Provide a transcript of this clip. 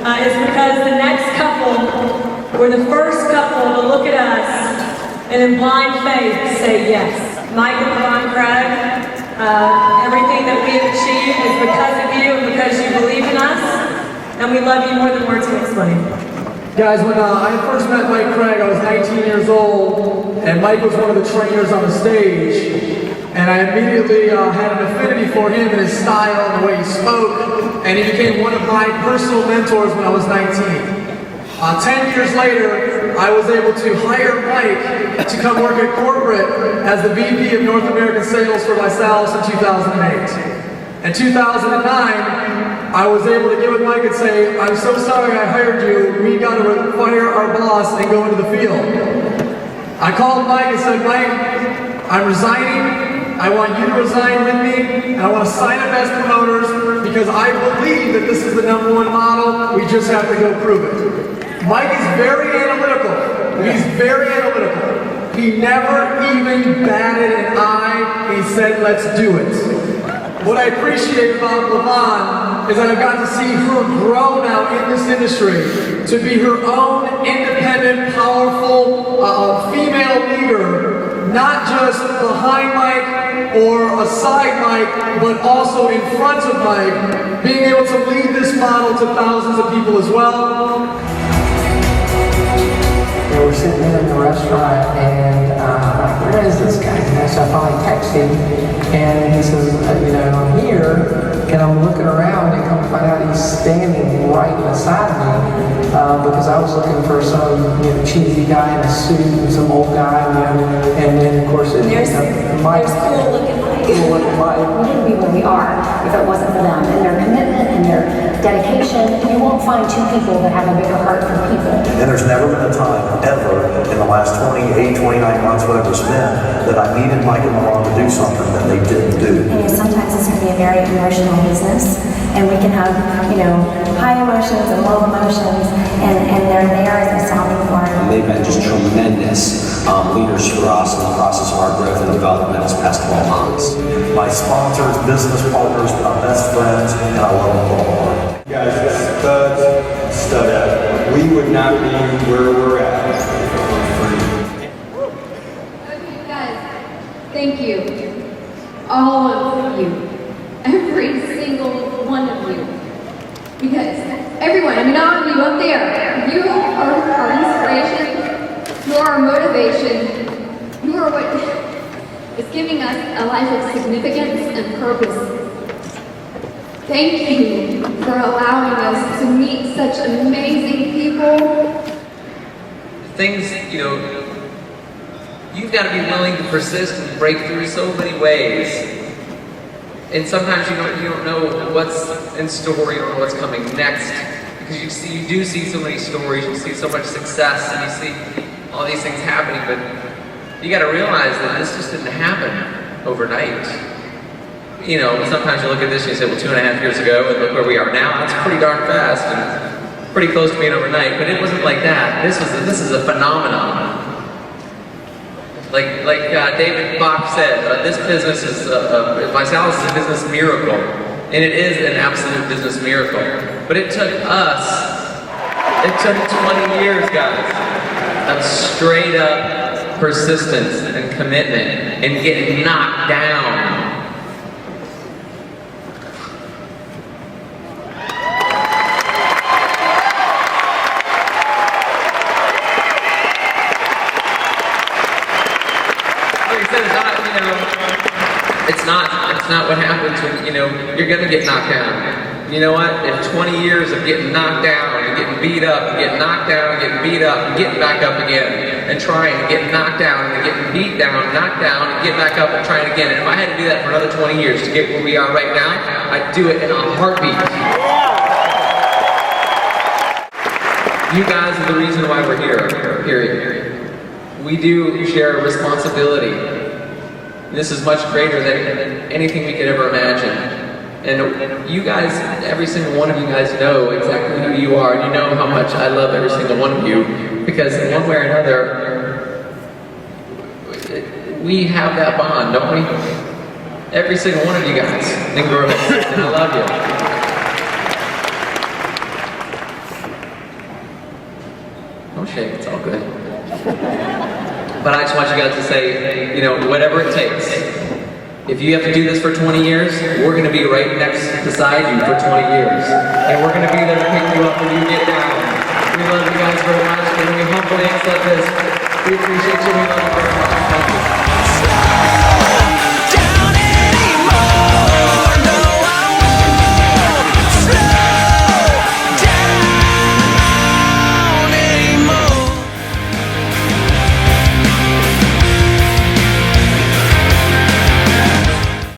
is because the next couple were the first couple to look at us and in blind faith say yes. Mike and Lavon Craig, everything that we have achieved is because of you and because you believe in us, and we love you more than words can explain. Guys, when I first met Mike Craig, I was 19 years old, and Mike was one of the trainers on the stage, and I immediately had an affinity for him and his style and the way he spoke, and he became one of my personal mentors when I was 19. 10 years later, I was able to hire Mike to come work at corporate as the VP of North American Sales for myself in 2008. In 2009, I was able to get with Mike and say, I'm so sorry I hired you, we got to fire our boss and go into the field. I called Mike and said, Mike, I'm resigning, I want you to resign with me, and I want to sign up as promoters because I believe that this is the #1 model, we just have to go prove it. Mike is very analytical, he's very analytical. He never even batted an eye, he said, let's do it. What I appreciate about Lavon is that I've got to see her grow now in this industry to be her own independent, powerful female leader, not just behind Mike or aside Mike, but also in front of Mike, being able to lead this model to thousands of people as well. We were sitting there in the restaurant, and where is this guy? And so I finally texted him, and he says, I'm here, and I'm looking around, and come to find out he's standing right beside me, because I was looking for some cheesy guy in a suit, and some old guy, and then of course there's cool looking Mike. We wouldn't be where we are if it wasn't for them and their commitment and their dedication. You won't find two people that have a bigger heart for people. And there's never been a time ever in the last 28, 29 months, whatever it's been, that I needed Mike and Lavon to do something that they didn't do. And sometimes it's going to be a very emotional business, and we can have, high emotions and low emotions, and they're there as a sounding board. They've been just tremendous leaders for us in the process of our growth and development this past 12 months. My sponsors, business partners, my best friends, and I love them all. Guys, stud out. We would not be where we're at. Okay, guys, thank you. All of you. Every single one of you. Because everyone, all of you up there, you are our inspiration, you are our motivation, you are what is giving us a life of significance and purpose. Thank you for allowing us to meet such amazing people. Things, you've got to be willing to persist and break through so many ways. And sometimes you don't know what's in store or what's coming next, because you do see so many stories, you see so much success, and you see all these things happening, but you got to realize that this just didn't happen overnight. Sometimes you look at this and you say, well, 2.5 years ago, and look where we are now. That's pretty darn fast and pretty close to being overnight, but it wasn't like that. This is a phenomenon. Like David Bach said, this business is, Mysalis is a business miracle, and it is an absolute business miracle. But it took 20 years, guys, of straight up persistence and commitment and getting knocked down. It's not what happens when, you're gonna get knocked down. You know what? If 20 years of getting knocked down and getting beat up, and getting knocked down, and getting beat up, and getting back up again, and trying to get knocked down, and getting beat down, knocked down, and get back up and trying again. And if I had to do that for another 20 years to get where we are right now, I'd do it in a heartbeat. You guys are the reason why we're here, period. We do share a responsibility. This is much greater than anything we could ever imagine. And you guys, every single one of you guys know exactly who you are, and you know how much I love every single one of you, because in one way or another, we have that bond, don't we? Every single one of you guys, and girls, and I love you. Hey, it's all good. But I just want you guys to say, you know, whatever it takes. If you have to do this for 20 years, we're going to be right next beside you for 20 years. And we're going to be there to pick you up when you get down. We love you guys very much. And we humbly accept this. We appreciate you. We love you very much. Thank you.